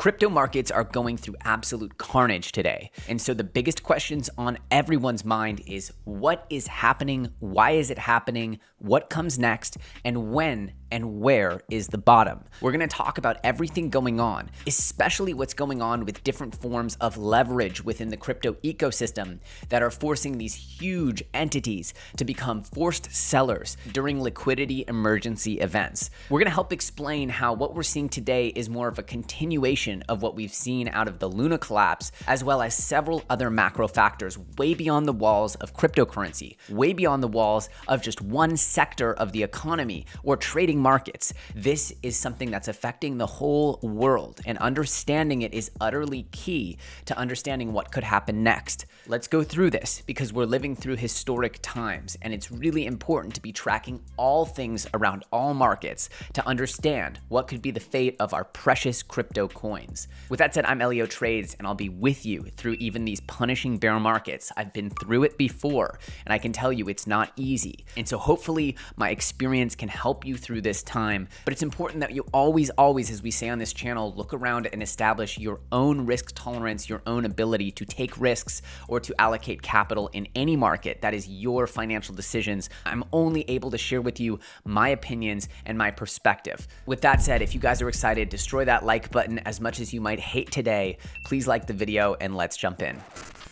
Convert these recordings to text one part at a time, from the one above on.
Crypto markets are going through absolute carnage today. And so the biggest questions on everyone's mind is what is happening? Why is it happening? What comes next? And when and where is the bottom? We're gonna talk about everything going on, especially what's going on with different forms of leverage within the crypto ecosystem that are forcing these huge entities to become forced sellers during liquidity emergency events. We're gonna help explain how what we're seeing today is more of a continuation of what we've seen out of the Luna collapse, as well as several other macro factors way beyond the walls of cryptocurrency, way beyond the walls of just one sector of the economy or trading markets. This is something that's affecting the whole world, and understanding it is utterly key to understanding what could happen next. Let's go through this because we're living through historic times, and it's really important to be tracking all things around all markets to understand what could be the fate of our precious crypto coins. With that said, I'm EllioTrades, and I'll be with you through even these punishing bear markets. I've been through it before, and I can tell you it's not easy. And so hopefully my experience can help you through this time. But it's important that you always, as we say on this channel, look around and establish your own risk tolerance, your own ability to take risks or to allocate capital in any market. That is your financial decisions. I'm only able to share with you my opinions and my perspective. With that said, if you guys are excited, destroy that like button as much as you might hate today. Please like the video and let's jump in.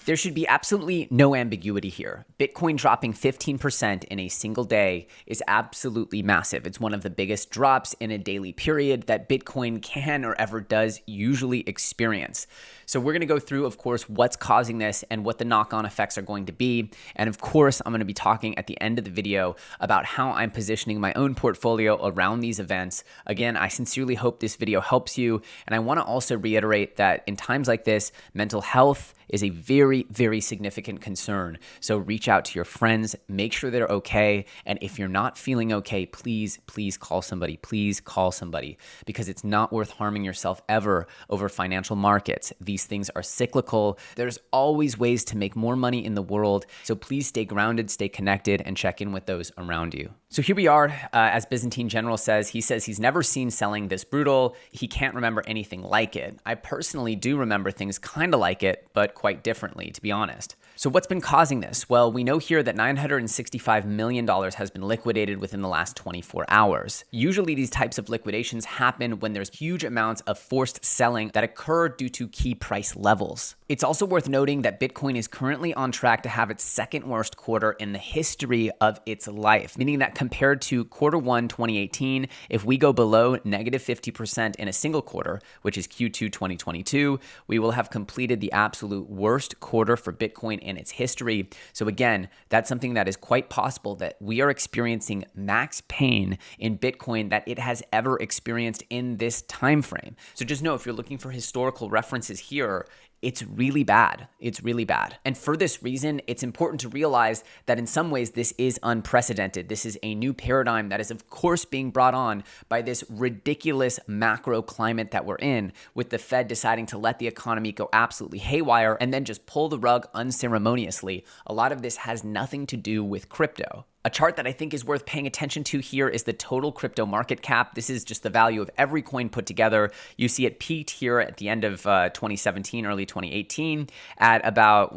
There should be absolutely no ambiguity here. Bitcoin dropping 15% in a single day is absolutely massive. It's one of the biggest drops in a daily period that Bitcoin can or ever does usually experience. So we're going to go through, of course, what's causing this and what the knock-on effects are going to be. And of course, I'm going to be talking at the end of the video about how I'm positioning my own portfolio around these events. Again, I sincerely hope this video helps you. And I want to also reiterate that in times like this, mental health is a very, very significant concern. So reach out to your friends, make sure they're okay. And if you're not feeling okay, please call somebody. Please call somebody, because it's not worth harming yourself ever over financial markets. These things are cyclical. There's always ways to make more money in the world. So please stay grounded, stay connected, and check in with those around you. So here we are, as Byzantine General says he's never seen selling this brutal. He can't remember anything like it. I personally do remember things kind of like it, but quite differently, to be honest. So what's been causing this? Well, we know here that $965 million has been liquidated within the last 24 hours. Usually these types of liquidations happen when there's huge amounts of forced selling that occur due to key price levels. It's also worth noting that Bitcoin is currently on track to have its second worst quarter in the history of its life, meaning that compared to Q1 2018, if we go below negative 50% in a single quarter, which is Q2 2022, we will have completed the absolute worst quarter for Bitcoin in its history. So again, that's something that is quite possible, that we are experiencing max pain in Bitcoin that it has ever experienced in this time frame. So just know, if you're looking for historical references here, it's really bad. It's really bad. And for this reason, it's important to realize that in some ways this is unprecedented. This is a new paradigm that is, of course, being brought on by this ridiculous macro climate that we're in, with the Fed deciding to let the economy go absolutely haywire and then just pull the rug unceremoniously. A lot of this has nothing to do with crypto. A chart that I think is worth paying attention to here is the total crypto market cap. This is just the value of every coin put together. You see it peaked here at the end of 2017, early 2018 at about,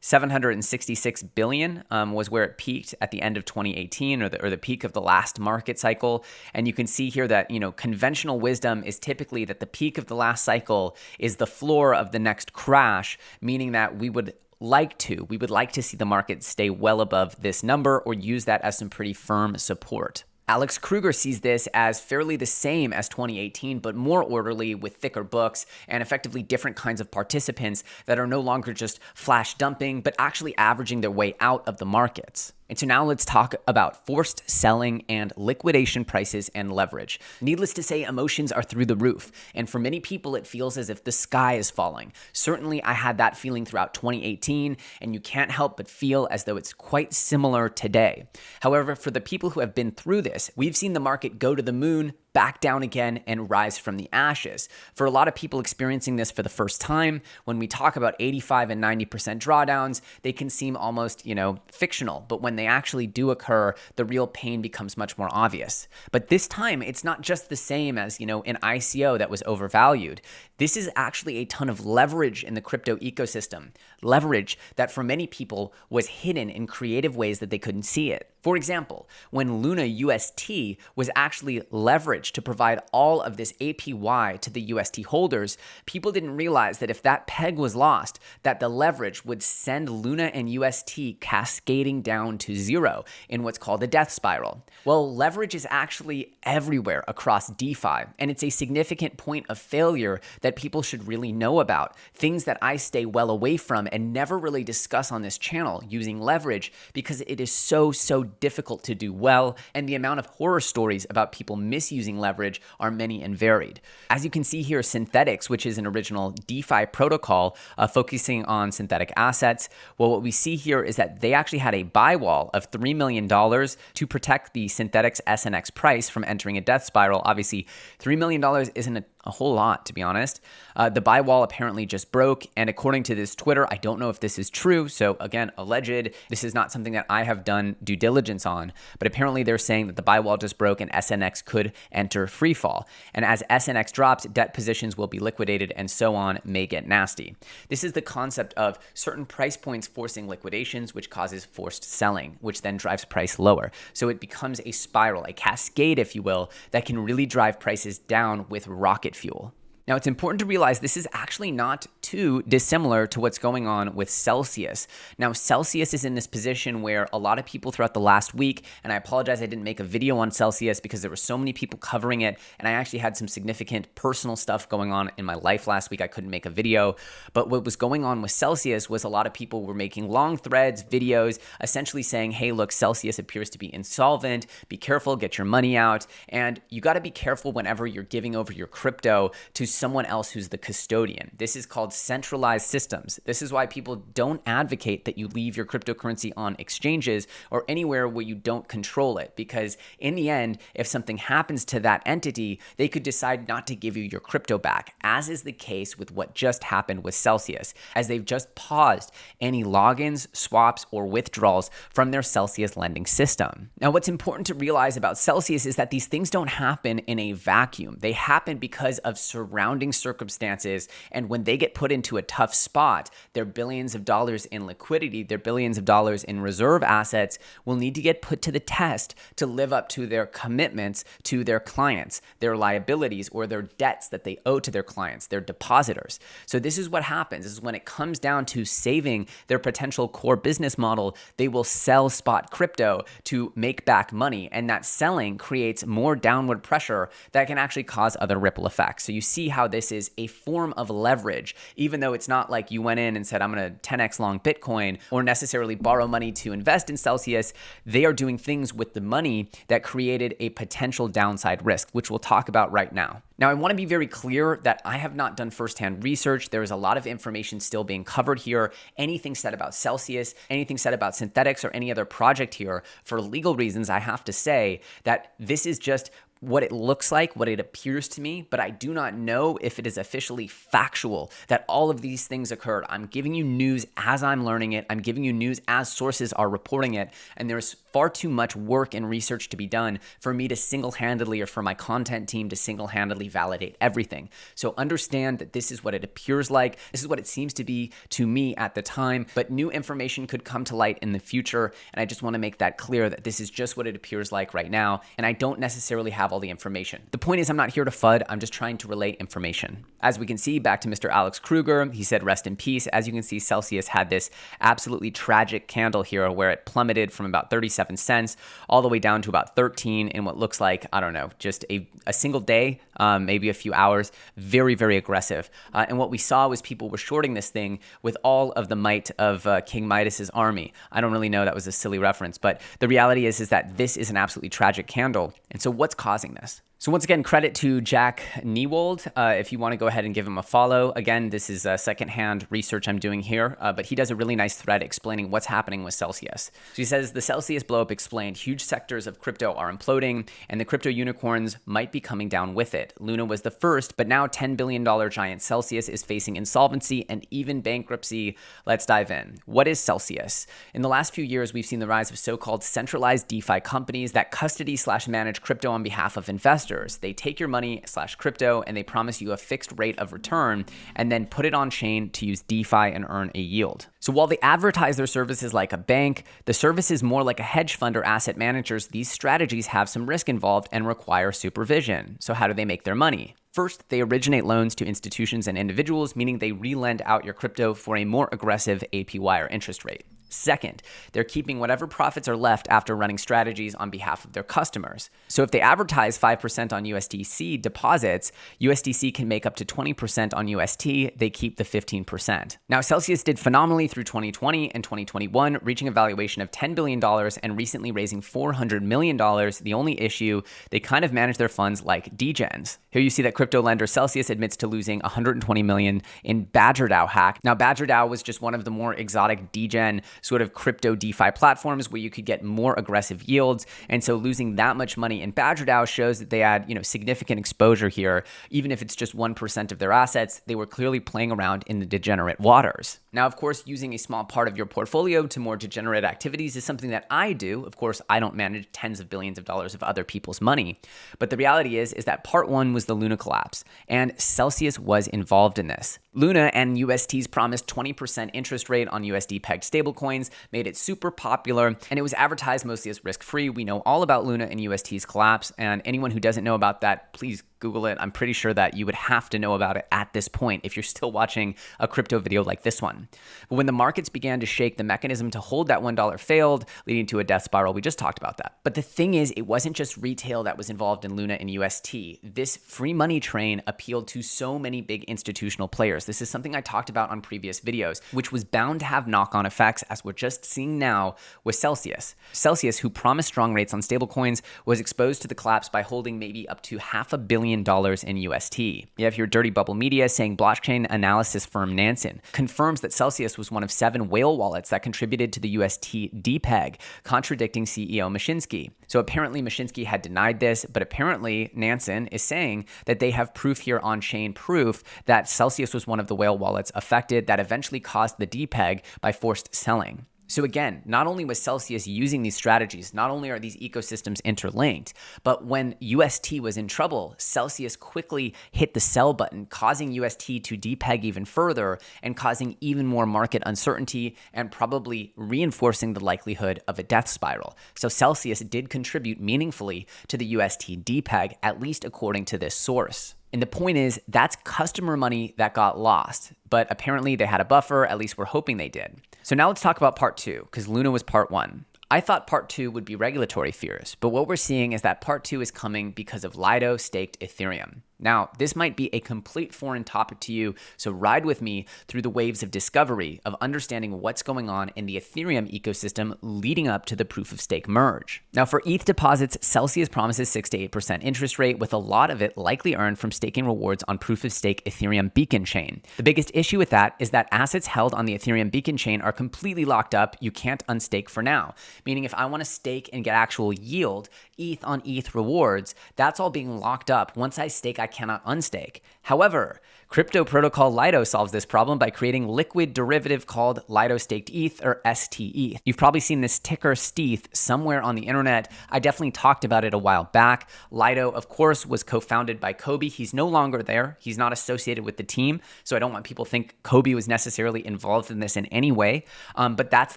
766 billion was where it peaked at the end of 2018, or the peak of the last market cycle. And you can see here that, conventional wisdom is typically that the peak of the last cycle is the floor of the next crash, meaning that we would like to see the market stay well above this number or use that as some pretty firm support. Alex Kruger sees this as fairly the same as 2018, but more orderly, with thicker books and effectively different kinds of participants that are no longer just flash dumping, but actually averaging their way out of the markets. And so now let's talk about forced selling and liquidation prices and leverage. Needless to say, emotions are through the roof. And for many people, it feels as if the sky is falling. Certainly, I had that feeling throughout 2018, and you can't help but feel as though it's quite similar today. However, for the people who have been through this, we've seen the market go to the moon, back down again and rise from the ashes. For a lot of people experiencing this for the first time, when we talk about 85 and 90% drawdowns, they can seem almost, fictional. But when they actually do occur, the real pain becomes much more obvious. But this time, it's not just the same as, an ICO that was overvalued. This is actually a ton of leverage in the crypto ecosystem. Leverage that for many people was hidden in creative ways that they couldn't see it. For example, when Luna UST was actually leveraged to provide all of this APY to the UST holders, people didn't realize that if that peg was lost, that the leverage would send Luna and UST cascading down to zero in what's called a death spiral. Well, leverage is actually everywhere across DeFi, and it's a significant point of failure that people should really know about. Things that I stay well away from and never really discuss on this channel, using leverage, because it is so difficult to do well, and the amount of horror stories about people misusing leverage are many and varied. As you can see here, Synthetics, which is an original DeFi protocol focusing on synthetic assets, well, what we see here is that they actually had a buy wall of $3 million to protect the Synthetics SNX price from entering a death spiral. Obviously, $3 million isn't a whole lot, to be honest. The buy wall apparently just broke, and according to this Twitter, I don't know if this is true, so again, alleged. This is not something that I have done due diligence on, but apparently they're saying that the buy wall just broke and SNX could enter freefall. And as SNX drops, debt positions will be liquidated and so on, may get nasty. This is the concept of certain price points forcing liquidations, which causes forced selling, which then drives price lower. So it becomes a spiral, a cascade, if you will, that can really drive prices down with rocket fuel. Now, it's important to realize this is actually not too dissimilar to what's going on with Celsius. Now, Celsius is in this position where a lot of people throughout the last week, and I apologize I didn't make a video on Celsius because there were so many people covering it, and I actually had some significant personal stuff going on in my life last week. I couldn't make a video. But what was going on with Celsius was a lot of people were making long threads, videos, essentially saying, hey, look, Celsius appears to be insolvent. Be careful, get your money out. And you got to be careful whenever you're giving over your crypto to someone else who's the custodian. This is called centralized systems. This is why people don't advocate that you leave your cryptocurrency on exchanges or anywhere where you don't control it, because in the end, if something happens to that entity, they could decide not to give you your crypto back, as is the case with what just happened with Celsius, as they've just paused any logins, swaps, or withdrawals from their Celsius lending system. Now, what's important to realize about Celsius is that these things don't happen in a vacuum. They happen because of surrounding circumstances, and when they get put into a tough spot, their billions of dollars in liquidity, their billions of dollars in reserve assets will need to get put to the test to live up to their commitments to their clients, their liabilities, or their debts that they owe to their clients, their depositors. So this is what happens. This is when it comes down to saving their potential core business model, they will sell spot crypto to make back money, and that selling creates more downward pressure that can actually cause other ripple effects. So you see how this is a form of leverage, even though it's not like you went in and said, I'm going to 10x long Bitcoin or necessarily borrow money to invest in Celsius. They are doing things with the money that created a potential downside risk, which we'll talk about right now. Now, I want to be very clear that I have not done firsthand research. There is a lot of information still being covered here. Anything said about Celsius, anything said about Synthetics, or any other project here, for legal reasons, I have to say that this is just what it looks like, what it appears to me, but I do not know if it is officially factual that all of these things occurred. I'm giving you news as I'm learning it. I'm giving you news as sources are reporting it, and there's far too much work and research to be done for me to single-handedly, or for my content team to single-handedly validate everything. So understand that this is what it appears like. This is what it seems to be to me at the time, but new information could come to light in the future, and I just want to make that clear that this is just what it appears like right now, and I don't necessarily have all the information. The point is, I'm not here to FUD, I'm just trying to relate information. As we can see, back to Mr. Alex Kruger, he said rest in peace. As you can see, Celsius had this absolutely tragic candle here where it plummeted from about 37 cents all the way down to about 13 in what looks like, I don't know, just a single day, maybe a few hours. Very, very aggressive. And what we saw was people were shorting this thing with all of the might of King Midas's army. I don't really know, that was a silly reference, but the reality is that this is an absolutely tragic candle. And so what's causing this? So once again, credit to Jack Newald. If you want to go ahead and give him a follow. Again, this is secondhand research I'm doing here, but he does a really nice thread explaining what's happening with Celsius. So he says the Celsius blowup explained huge sectors of crypto are imploding and the crypto unicorns might be coming down with it. Luna was the first, but now $10 billion giant Celsius is facing insolvency and even bankruptcy. Let's dive in. What is Celsius? In the last few years, we've seen the rise of so-called centralized DeFi companies that custody/manage crypto on behalf of investors. They take your money/crypto and they promise you a fixed rate of return and then put it on chain to use DeFi and earn a yield. So while they advertise their services like a bank, the service is more like a hedge fund or asset managers. These strategies have some risk involved and require supervision. So how do they make their money? First, they originate loans to institutions and individuals, meaning they re-lend out your crypto for a more aggressive APY or interest rate. Second, they're keeping whatever profits are left after running strategies on behalf of their customers. So if they advertise 5% on USDC deposits, USDC can make up to 20% on UST. They keep the 15%. Now, Celsius did phenomenally through 2020 and 2021, reaching a valuation of $10 billion and recently raising $400 million. The only issue, they kind of manage their funds like Degens. Here you see that crypto lender Celsius admits to losing $120 million in BadgerDAO hack. Now, BadgerDAO was just one of the more exotic degen sort of crypto DeFi platforms where you could get more aggressive yields. And so losing that much money in BadgerDAO shows that they had, significant exposure here. Even if it's just 1% of their assets, they were clearly playing around in the degenerate waters. Now, of course, using a small part of your portfolio to more degenerate activities is something that I do. Of course, I don't manage tens of billions of dollars of other people's money. But the reality is that part one was the Luna collapse, and Celsius was involved in this. Luna and UST's promised 20% interest rate on USD pegged stablecoins made it super popular, and it was advertised mostly as risk-free. We know all about Luna and UST's collapse, and anyone who doesn't know about that, please Google it. I'm pretty sure that you would have to know about it at this point if you're still watching a crypto video like this one. But when the markets began to shake, the mechanism to hold that $1 failed, leading to a death spiral. We just talked about that. But the thing is, it wasn't just retail that was involved in Luna and UST. This free money train appealed to so many big institutional players. This is something I talked about on previous videos, which was bound to have knock-on effects, as we're just seeing now with Celsius. Celsius, who promised strong rates on stablecoins, was exposed to the collapse by holding maybe up to $500 million in UST. You have here Dirty Bubble Media saying blockchain analysis firm Nansen confirms that Celsius was one of 7 whale wallets that contributed to the UST depeg, contradicting CEO Mashinsky. So apparently Mashinsky had denied this, but apparently Nansen is saying that they have proof here on-chain proof that Celsius was one of the whale wallets affected that eventually caused the depeg by forced selling. So again, not only was Celsius using these strategies, not only are these ecosystems interlinked, but when UST was in trouble, Celsius quickly hit the sell button, causing UST to depeg even further and causing even more market uncertainty and probably reinforcing the likelihood of a death spiral. So Celsius did contribute meaningfully to the UST depeg, at least according to this source. And the point is, that's customer money that got lost. But apparently they had a buffer, at least we're hoping they did. So now let's talk about part 2, because Luna was part 1. I thought part 2 would be regulatory fears, but what we're seeing is that part 2 is coming because of Lido staked Ethereum. Now, this might be a complete foreign topic to you, so ride with me through the waves of discovery, of understanding what's going on in the Ethereum ecosystem leading up to the proof-of-stake merge. Now, for ETH deposits, Celsius promises 6 to 8% interest rate, with a lot of it likely earned from staking rewards on proof-of-stake Ethereum Beacon chain. The biggest issue with that is that assets held on the Ethereum Beacon chain are completely locked up. You can't unstake for now, meaning if I want to stake and get actual yield, ETH on ETH rewards, that's all being locked up. Once I stake, I cannot unstake. However, crypto protocol Lido solves this problem by creating liquid derivative called Lido staked ETH, or STETH. You've probably seen this ticker STETH somewhere on the internet. I definitely talked about it a while back. Lido, of course, was co-founded by Kobe. He's no longer there. He's not associated with the team, so I don't want people to think Kobe was necessarily involved in this in any way. But that's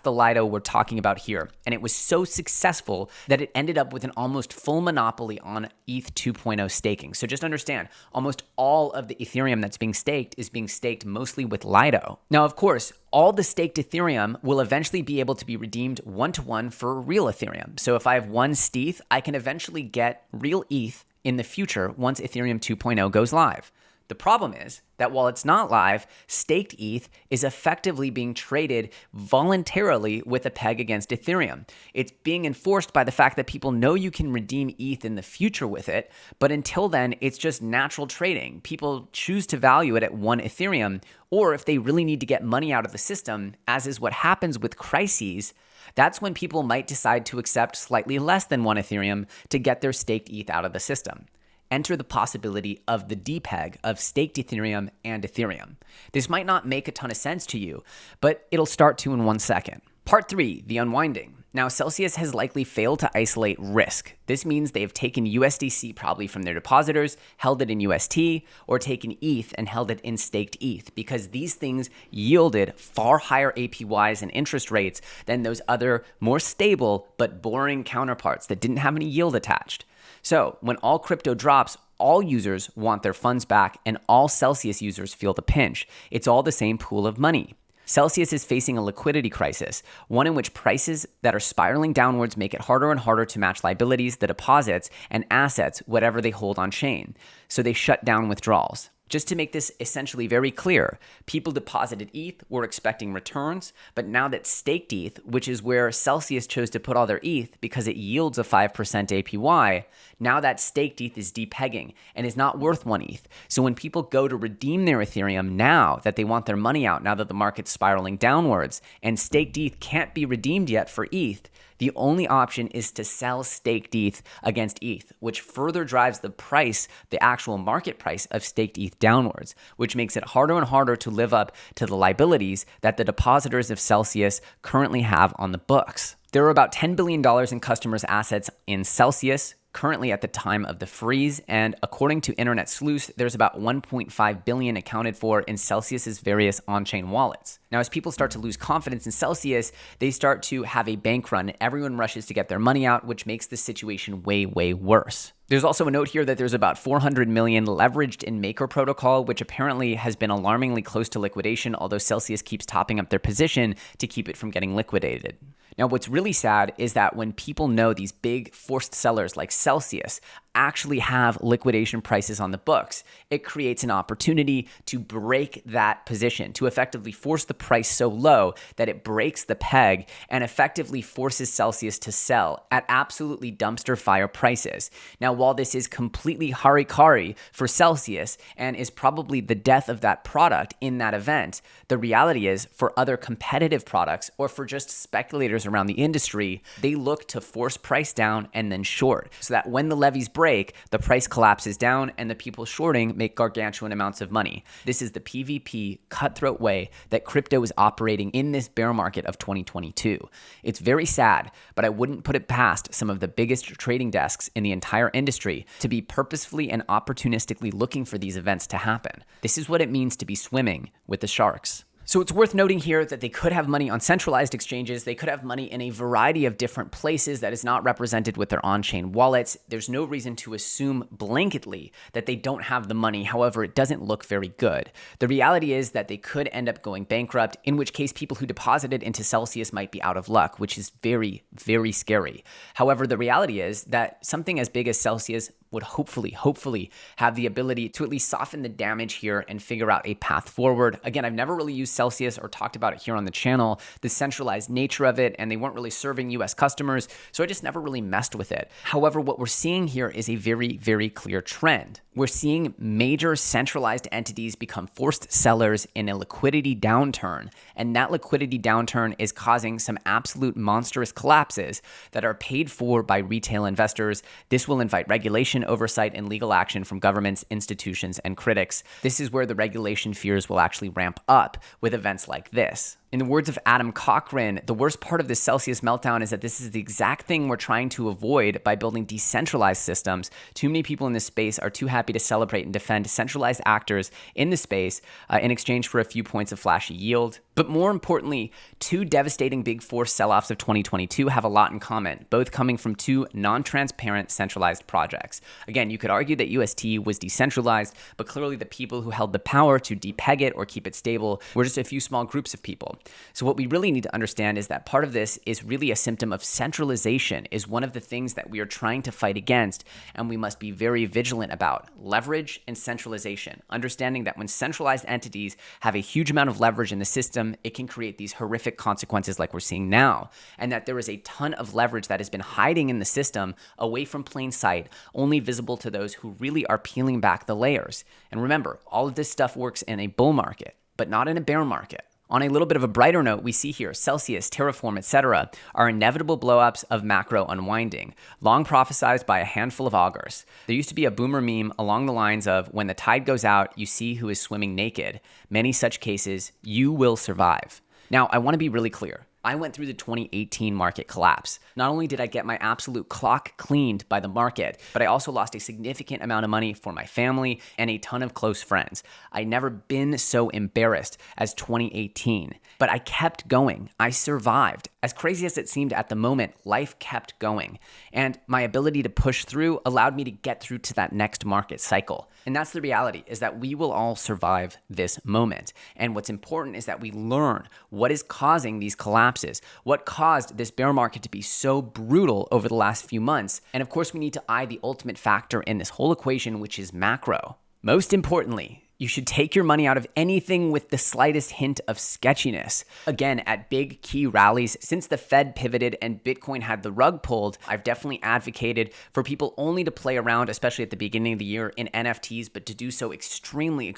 the Lido we're talking about here. And it was so successful that it ended up with an almost full monopoly on ETH 2.0 staking. So just understand, almost all of the Ethereum that's being staked is being staked mostly with Lido. Now, of course, all the staked Ethereum will eventually be able to be redeemed one-to-one for real Ethereum. So if I have one STETH, I can eventually get real ETH in the future once Ethereum 2.0 goes live. The problem is that while it's not live, staked ETH is effectively being traded voluntarily with a peg against Ethereum. It's being enforced by the fact that people know you can redeem ETH in the future with it, but until then, it's just natural trading. People choose to value it at 1 Ethereum, or if they really need to get money out of the system, as is what happens with crises, that's when people might decide to accept slightly less than 1 Ethereum to get their staked ETH out of the system. Enter the possibility of the depeg of staked Ethereum and Ethereum. This might not make a ton of sense to you, but it'll start to in 1 second. Part 3, the unwinding. Now, Celsius has likely failed to isolate risk. This means they've taken USDC probably from their depositors, held it in UST, or taken ETH and held it in staked ETH, because these things yielded far higher APYs and interest rates than those other more stable but boring counterparts that didn't have any yield attached. So when all crypto drops, all users want their funds back and all Celsius users feel the pinch. It's all the same pool of money. Celsius is facing a liquidity crisis, one in which prices that are spiraling downwards make it harder and harder to match liabilities, the deposits, and assets, whatever they hold on chain. So they shut down withdrawals. Just to make this essentially very clear, people deposited ETH, were expecting returns, but now that staked ETH, which is where Celsius chose to put all their ETH because it yields a 5% APY, now that staked ETH is depegging and is not worth 1 ETH. So when people go to redeem their Ethereum now that they want their money out, now that the market's spiraling downwards, and staked ETH can't be redeemed yet for ETH, the only option is to sell staked ETH against ETH, which further drives the price, the actual market price of staked ETH downwards, which makes it harder and harder to live up to the liabilities that the depositors of Celsius currently have on the books. There are about $10 billion in customers' assets in Celsius currently at the time of the freeze, and according to Internet Sleuth, there's about 1.5 billion accounted for in Celsius's various on-chain wallets. Now, as people start to lose confidence in Celsius, they start to have a bank run. Everyone rushes to get their money out, which makes the situation way, way worse. There's also a note here that there's about 400 million leveraged in Maker Protocol, which apparently has been alarmingly close to liquidation, although Celsius keeps topping up their position to keep it from getting liquidated. Now, what's really sad is that when people know these big forced sellers like Celsius actually have liquidation prices on the books, it creates an opportunity to break that position, to effectively force the price so low that it breaks the peg and effectively forces Celsius to sell at absolutely dumpster fire prices. Now, while this is completely harikari for Celsius and is probably the death of that product in that event, the reality is for other competitive products or for just speculators around the industry, they look to force price down and then short so that when the levies break, the price collapses down and the people shorting make gargantuan amounts of money. This is the PvP cutthroat way that crypto is operating in this bear market of 2022. It's very sad, but I wouldn't put it past some of the biggest trading desks in the entire industry to be purposefully and opportunistically looking for these events to happen. This is what it means to be swimming with the sharks. So it's worth noting here that they could have money on centralized exchanges. They could have money in a variety of different places that is not represented with their on-chain wallets. There's no reason to assume blanketly that they don't have the money. However, it doesn't look very good. The reality is that they could end up going bankrupt, in which case people who deposited into Celsius might be out of luck, which is very, very scary. However, the reality is that something as big as Celsius would hopefully have the ability to at least soften the damage here and figure out a path forward. Again, I've never really used Celsius or talked about it here on the channel, the centralized nature of it, and they weren't really serving US customers, so I just never really messed with it. However, what we're seeing here is a very, very clear trend. We're seeing major centralized entities become forced sellers in a liquidity downturn, and that liquidity downturn is causing some absolute monstrous collapses that are paid for by retail investors. This will invite regulation, oversight, and legal action from governments, institutions, and critics. This is where the regulation fears will actually ramp up with events like this. In the words of Adam Cochran, the worst part of this Celsius meltdown is that this is the exact thing we're trying to avoid by building decentralized systems. Too many people in this space are too happy to celebrate and defend centralized actors in the space in exchange for a few points of flashy yield. But more importantly, two devastating big force sell-offs of 2022 have a lot in common, both coming from two non-transparent centralized projects. Again, you could argue that UST was decentralized, but clearly the people who held the power to depeg it or keep it stable were just a few small groups of people. So what we really need to understand is that part of this is really a symptom of centralization, is one of the things that we are trying to fight against, and we must be very vigilant about. Leverage and centralization. Understanding that when centralized entities have a huge amount of leverage in the system, it can create these horrific consequences like we're seeing now, and that there is a ton of leverage that has been hiding in the system away from plain sight, only visible to those who really are peeling back the layers. And remember, all of this stuff works in a bull market, but not in a bear market. On a little bit of a brighter note, we see here Celsius, Terraform, etc. are inevitable blowups of macro unwinding, long prophesized by a handful of augurs. There used to be a boomer meme along the lines of, when the tide goes out, you see who is swimming naked. Many such cases, you will survive. Now, I want to be really clear. I went through the 2018 market collapse. Not only did I get my absolute clock cleaned by the market, but I also lost a significant amount of money for my family and a ton of close friends. I'd never been so embarrassed as 2018, but I kept going. I survived. As crazy as it seemed at the moment, life kept going. And my ability to push through allowed me to get through to that next market cycle. And that's the reality, is that we will all survive this moment. And what's important is that we learn what is causing these collapses, what caused this bear market to be so brutal over the last few months. And of course, we need to eye the ultimate factor in this whole equation, which is macro. Most importantly, you should take your money out of anything with the slightest hint of sketchiness. Again, at big key rallies, since the Fed pivoted and Bitcoin had the rug pulled, I've definitely advocated for people only to play around, especially at the beginning of the year, in NFTs, but to do so extremely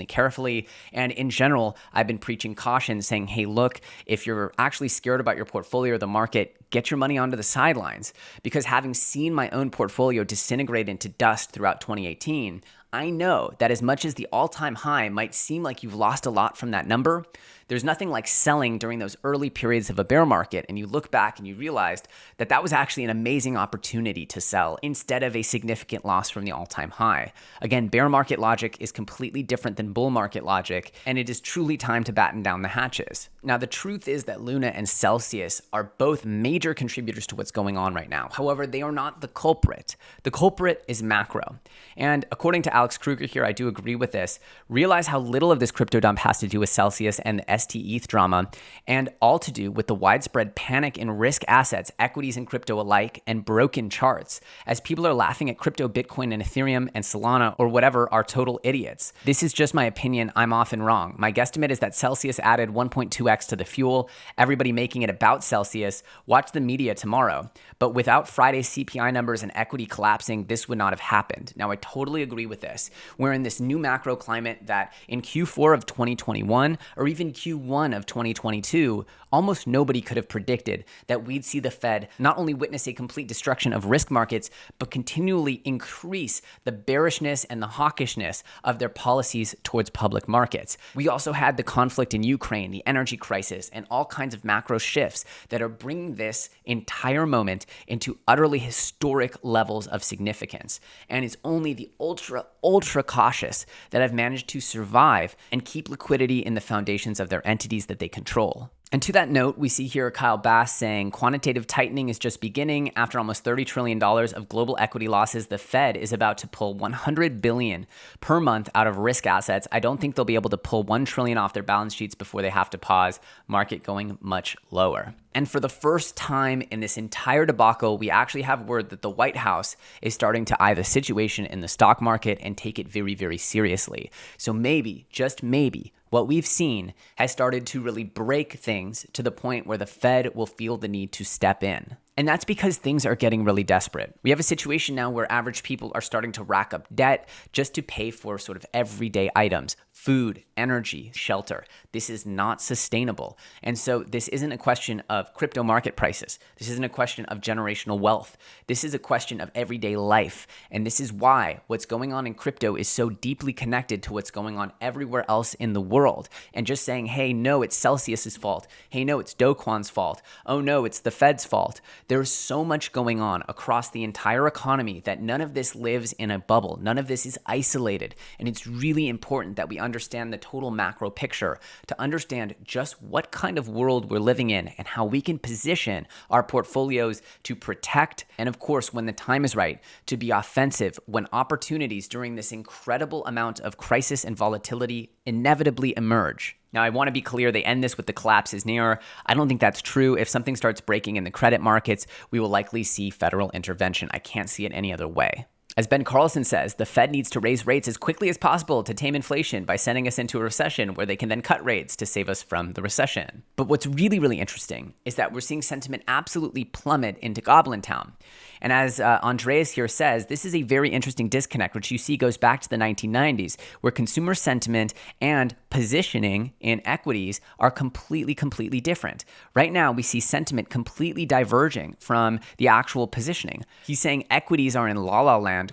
carefully. And in general, I've been preaching caution, saying, hey, look, if you're actually scared about your portfolio or the market, get your money onto the sidelines. Because having seen my own portfolio disintegrate into dust throughout 2018, I know that as much as the all-time high might seem like you've lost a lot from that number, there's nothing like selling during those early periods of a bear market, and you look back and you realized that that was actually an amazing opportunity to sell instead of a significant loss from the all-time high. Again, bear market logic is completely different than bull market logic, and it is truly time to batten down the hatches. Now, the truth is that Luna and Celsius are both major contributors to what's going on right now. However, they are not the culprit. The culprit is macro. And according to Alex Kruger here, I do agree with this. Realize how little of this crypto dump has to do with Celsius and the ST ETH drama, and all to do with the widespread panic in risk assets, equities and crypto alike, and broken charts, as people are laughing at crypto, Bitcoin, and Ethereum, and Solana, or whatever, are total idiots. This is just my opinion. I'm often wrong. My guesstimate is that Celsius added 1.2x to the fuel, everybody making it about Celsius. Watch the media tomorrow. But without Friday's CPI numbers and equity collapsing, this would not have happened. Now, I totally agree with this. We're in this new macro climate that in Q4 of 2021, or even Q1 of 2022, almost nobody could have predicted that we'd see the Fed not only witness a complete destruction of risk markets, but continually increase the bearishness and the hawkishness of their policies towards public markets. We also had the conflict in Ukraine, the energy crisis, and all kinds of macro shifts that are bringing this entire moment into utterly historic levels of significance. And it's only the ultra cautious that have managed to survive and keep liquidity in the foundations of their entities that they control. And to that note, we see here Kyle Bass saying quantitative tightening is just beginning. After almost $30 trillion of global equity losses, the Fed is about to pull $100 billion per month out of risk assets. I don't think they'll be able to pull $1 trillion off their balance sheets before they have to pause, market going much lower. And for the first time in this entire debacle, we actually have word that the White House is starting to eye the situation in the stock market and take it very seriously. So maybe, just maybe, what we've seen has started to really break things to the point where the Fed will feel the need to step in. And that's because things are getting really desperate. We have a situation now where average people are starting to rack up debt just to pay for sort of everyday items, food, energy, shelter. This is not sustainable. And so this isn't a question of crypto market prices. This isn't a question of generational wealth. This is a question of everyday life. And this is why what's going on in crypto is so deeply connected to what's going on everywhere else in the world. And just saying, hey, no, it's Celsius's fault. Hey, no, it's Do Kwon's fault. Oh, no, it's the Fed's fault. There's so much going on across the entire economy that none of this lives in a bubble. None of this is isolated. And it's really important that we understand understand the total macro picture, to understand just what kind of world we're living in and how we can position our portfolios to protect, and of course, when the time is right, to be offensive when opportunities during this incredible amount of crisis and volatility inevitably emerge. Now, I want to be clear, they end this with the collapse is near. I don't think that's true. If something starts breaking in the credit markets, we will likely see federal intervention. I can't see it any other way. As Ben Carlson says, the Fed needs to raise rates as quickly as possible to tame inflation by sending us into a recession where they can then cut rates to save us from the recession. But what's really, really interesting is that we're seeing sentiment absolutely plummet into Goblin Town. And as Andreas here says, this is a very interesting disconnect, which you see goes back to the 1990s, where consumer sentiment and positioning in equities are completely different. Right now, we see sentiment completely diverging from the actual positioning. He's saying equities are in la-la land, ?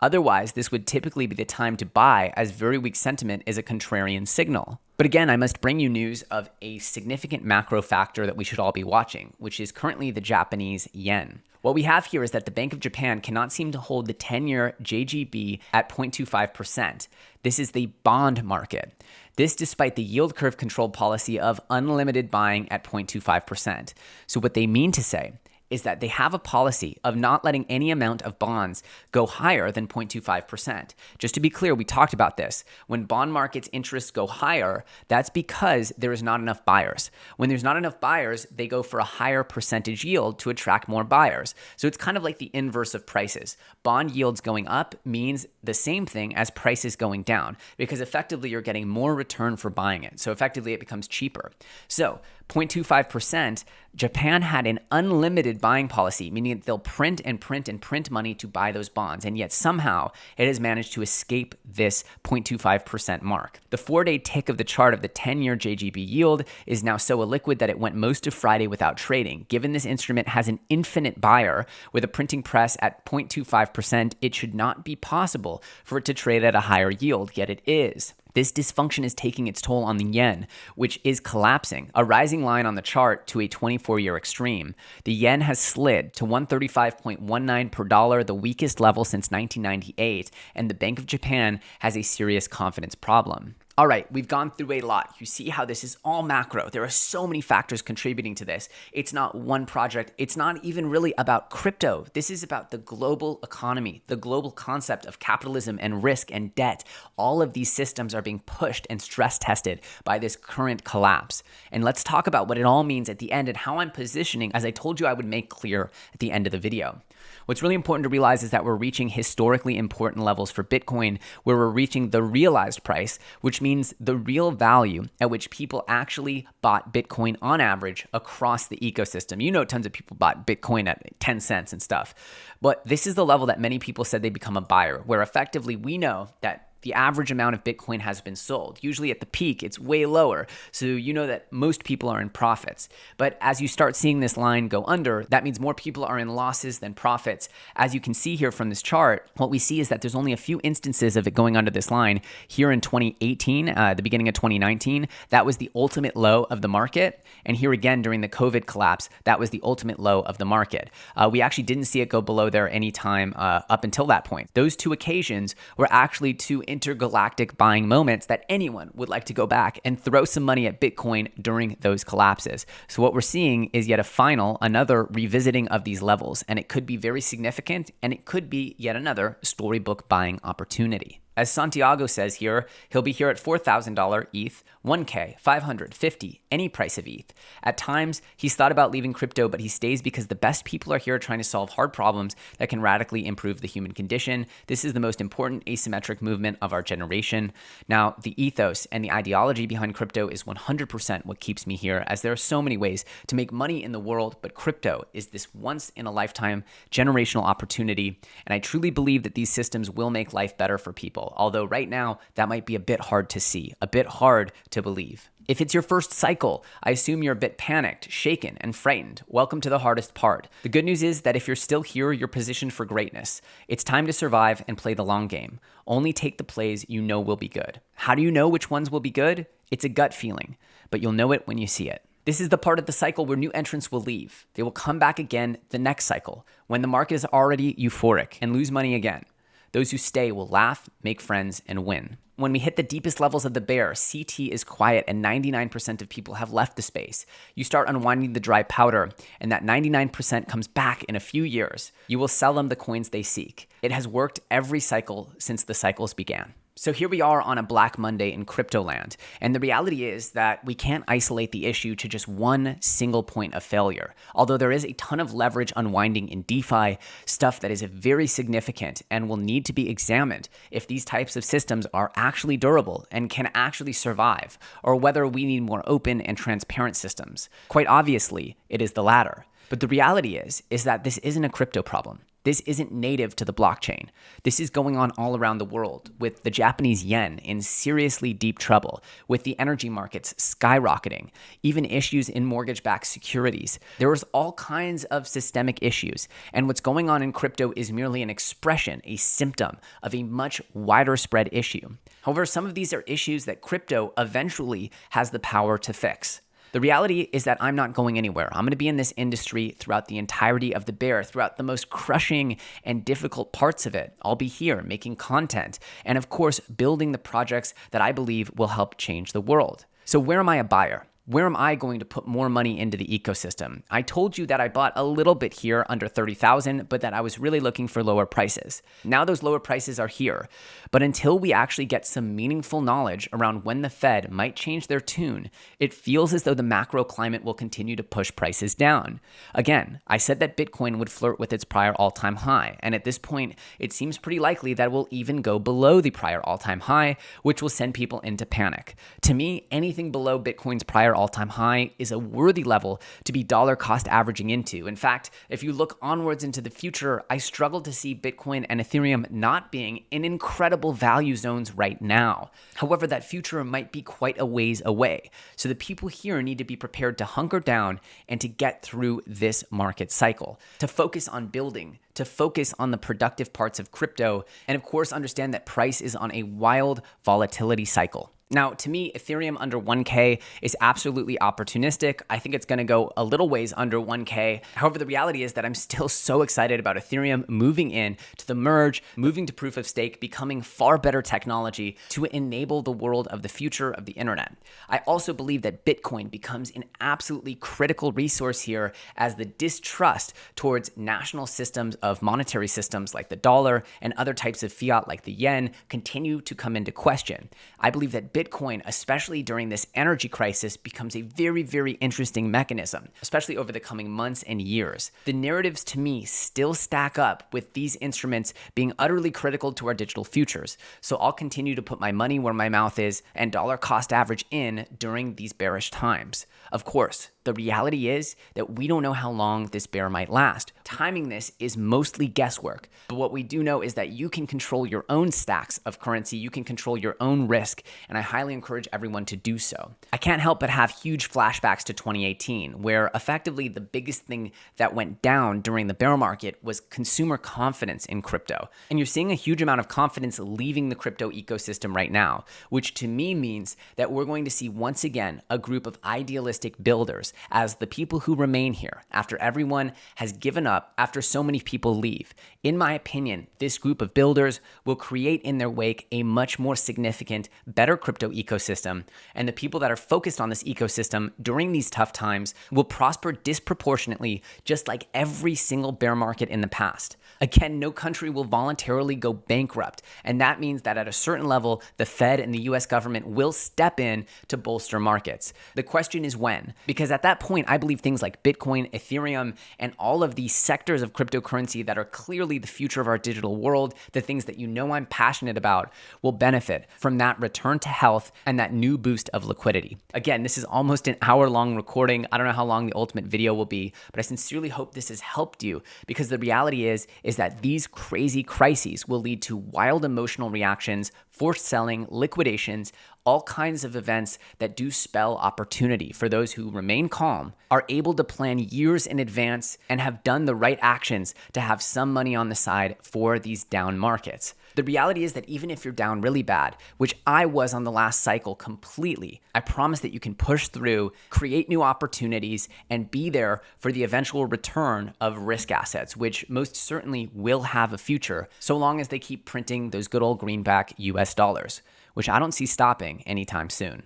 Otherwise, this would typically be the time to buy, as very weak sentiment is a contrarian signal. But again, I must bring you news of a significant macro factor that we should all be watching, which is currently the Japanese yen. What we have here is that the Bank of Japan cannot seem to hold the 10-year JGB at 0.25%. This is the bond market. This despite the yield curve control policy of unlimited buying at 0.25%. So what they mean to say is that they have a policy of not letting any amount of bonds go higher than 0.25%. Just to be clear, we talked about this. When bond markets' interests go higher, that's because there is not enough buyers. When there's not enough buyers, they go for a higher percentage yield to attract more buyers. So it's kind of like the inverse of prices. Bond yields going up means the same thing as prices going down, because effectively you're getting more return for buying it. So effectively it becomes cheaper. So 0.25%, Japan had an unlimited buying policy, meaning that they'll print and print and print money to buy those bonds. And yet somehow it has managed to escape this 0.25% mark. The 4-day tick of the chart of the 10-year JGB yield is now so illiquid that it went most of Friday without trading. Given this instrument has an infinite buyer with a printing press at 0.25%, it should not be possible for it to trade at a higher yield, yet it is. This dysfunction is taking its toll on the yen, which is collapsing, a rising line on the chart to a 24-year extreme. The yen has slid to 135.19 per dollar, the weakest level since 1998, and the Bank of Japan has a serious confidence problem. All right, we've gone through a lot. You see how this is all macro. There are so many factors contributing to this. It's not one project. It's not even really about crypto. This is about the global economy, the global concept of capitalism and risk and debt. All of these systems are being pushed and stress tested by this current collapse. And let's talk about what it all means at the end and how I'm positioning, as I told you I would make clear at the end of the video. What's really important to realize is that we're reaching historically important levels for Bitcoin, where we're reaching the realized price, which means the real value at which people actually bought Bitcoin on average across the ecosystem. You know, tons of people bought Bitcoin at 10 cents and stuff. But this is the level that many people said they become a buyer, where effectively we know that the average amount of Bitcoin has been sold. Usually at the peak, it's way lower. So you know that most people are in profits. But as you start seeing this line go under, that means more people are in losses than profits. As you can see here from this chart, what we see is that there's only a few instances of it going under this line. Here in 2018, the beginning of 2019, that was the ultimate low of the market. And here again, during the COVID collapse, that was the ultimate low of the market. We actually didn't see it go below there any time up until that point. Those two occasions were actually two intergalactic buying moments that anyone would like to go back and throw some money at Bitcoin during those collapses. So what we're seeing is yet another revisiting of these levels, and it could be very significant, and it could be yet another storybook buying opportunity. As Santiago says here, he'll be here at $4,000 ETH, 1K, 550, any price of ETH. At times, he's thought about leaving crypto, but he stays because the best people are here trying to solve hard problems that can radically improve the human condition. This is the most important asymmetric movement of our generation. Now, the ethos and the ideology behind crypto is 100% what keeps me here, as there are so many ways to make money in the world, but crypto is this once-in-a-lifetime generational opportunity, and I truly believe that these systems will make life better for people. Although right now, that might be a bit hard to see, a bit hard to believe. If it's your first cycle, I assume you're a bit panicked, shaken, and frightened. Welcome to the hardest part. The good news is that if you're still here, you're positioned for greatness. It's time to survive and play the long game. Only take the plays you know will be good. How do you know which ones will be good? It's a gut feeling, but you'll know it when you see it. This is the part of the cycle where new entrants will leave. They will come back again the next cycle, when the market is already euphoric, and lose money again. Those who stay will laugh, make friends, and win. When we hit the deepest levels of the bear, CT is quiet and 99% of people have left the space. You start unwinding the dry powder, and that 99% comes back in a few years. You will sell them the coins they seek. It has worked every cycle since the cycles began. So here we are on a Black Monday in crypto land, and the reality is that we can't isolate the issue to just one single point of failure. Although there is a ton of leverage unwinding in DeFi, stuff that is very significant and will need to be examined if these types of systems are actually durable and can actually survive, or whether we need more open and transparent systems. Quite obviously, it is the latter. But the reality is that this isn't a crypto problem. This isn't native to the blockchain. This is going on all around the world, with the Japanese yen in seriously deep trouble, with the energy markets skyrocketing, even issues in mortgage-backed securities. There is all kinds of systemic issues, and what's going on in crypto is merely an expression, a symptom of a much wider spread issue. However, some of these are issues that crypto eventually has the power to fix. The reality is that I'm not going anywhere. I'm going to be in this industry throughout the entirety of the bear, throughout the most crushing and difficult parts of it. I'll be here making content and, of course, building the projects that I believe will help change the world. So where am I a buyer? Where am I going to put more money into the ecosystem? I told you that I bought a little bit here under 30,000, but that I was really looking for lower prices. Now those lower prices are here. But until we actually get some meaningful knowledge around when the Fed might change their tune, it feels as though the macro climate will continue to push prices down. Again, I said that Bitcoin would flirt with its prior all-time high, and at this point, it seems pretty likely that it will even go below the prior all-time high, which will send people into panic. To me, anything below Bitcoin's prior all-time high is a worthy level to be dollar cost averaging into. In fact, if you look onwards into the future, I struggle to see Bitcoin and Ethereum not being in incredible value zones right now. However, that future might be quite a ways away. So the people here need to be prepared to hunker down and to get through this market cycle, to focus on building, to focus on the productive parts of crypto, and of course understand that price is on a wild volatility cycle. Now, to me, Ethereum under 1K is absolutely opportunistic. I think it's going to go a little ways under 1K. However, the reality is that I'm still so excited about Ethereum moving in to the merge, moving to proof of stake, becoming far better technology to enable the world of the future of the internet. I also believe that Bitcoin becomes an absolutely critical resource here as the distrust towards national systems of monetary systems like the dollar and other types of fiat like the yen continue to come into question. I believe that Bitcoin, especially during this energy crisis, becomes a very, very interesting mechanism, especially over the coming months and years. The narratives to me still stack up with these instruments being utterly critical to our digital futures. So I'll continue to put my money where my mouth is and dollar cost average in during these bearish times. Of course, the reality is that we don't know how long this bear might last. Timing this is mostly guesswork, but what we do know is that you can control your own stacks of currency, you can control your own risk, and I highly encourage everyone to do so. I can't help but have huge flashbacks to 2018, where effectively the biggest thing that went down during the bear market was consumer confidence in crypto. And you're seeing a huge amount of confidence leaving the crypto ecosystem right now, which to me means that we're going to see once again a group of idealistic builders as the people who remain here after everyone has given up, after so many people leave. In my opinion, this group of builders will create in their wake a much more significant, better crypto ecosystem, and the people that are focused on this ecosystem during these tough times will prosper disproportionately, just like every single bear market in the past. Again, no country will voluntarily go bankrupt, and that means that at a certain level, the Fed and the US government will step in to bolster markets. The question is when, because at that point, I believe things like Bitcoin, Ethereum, and all of these sectors of cryptocurrency that are clearly the future of our digital world, the things that you know I'm passionate about, will benefit from that return to health and that new boost of liquidity. Again, this is almost an hour-long recording. I don't know how long the ultimate video will be, but I sincerely hope this has helped you, because the reality is that these crazy crises will lead to wild emotional reactions, forced selling, liquidations, all kinds of events that do spell opportunity for those who remain calm, are able to plan years in advance, and have done the right actions to have some money on the side for these down markets. The reality is that even if you're down really bad, which I was on the last cycle completely, I promise that you can push through, create new opportunities, and be there for the eventual return of risk assets, which most certainly will have a future so long as they keep printing those good old greenback US dollars, which I don't see stopping anytime soon.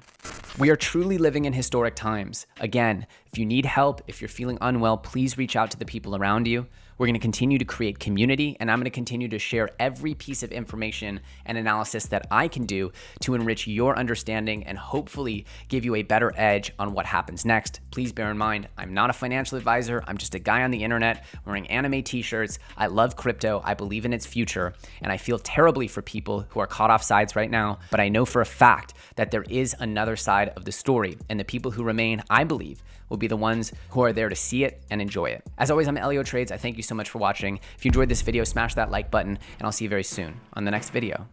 We are truly living in historic times. Again, if you need help, if you're feeling unwell, please reach out to the people around you. We're going to continue to create community, and I'm going to continue to share every piece of information and analysis that I can do to enrich your understanding and hopefully give you a better edge on what happens next. Please bear in mind, I'm not a financial advisor. I'm just a guy on the internet wearing anime t-shirts. I love crypto. I believe in its future, and I feel terribly for people who are caught off sides right now, but I know for a fact that there is another side of the story, and the people who remain, I believe, will be the ones who are there to see it and enjoy it. As always, I'm EllioTrades. I thank you so much for watching. If you enjoyed this video, smash that like button, and I'll see you very soon on the next video.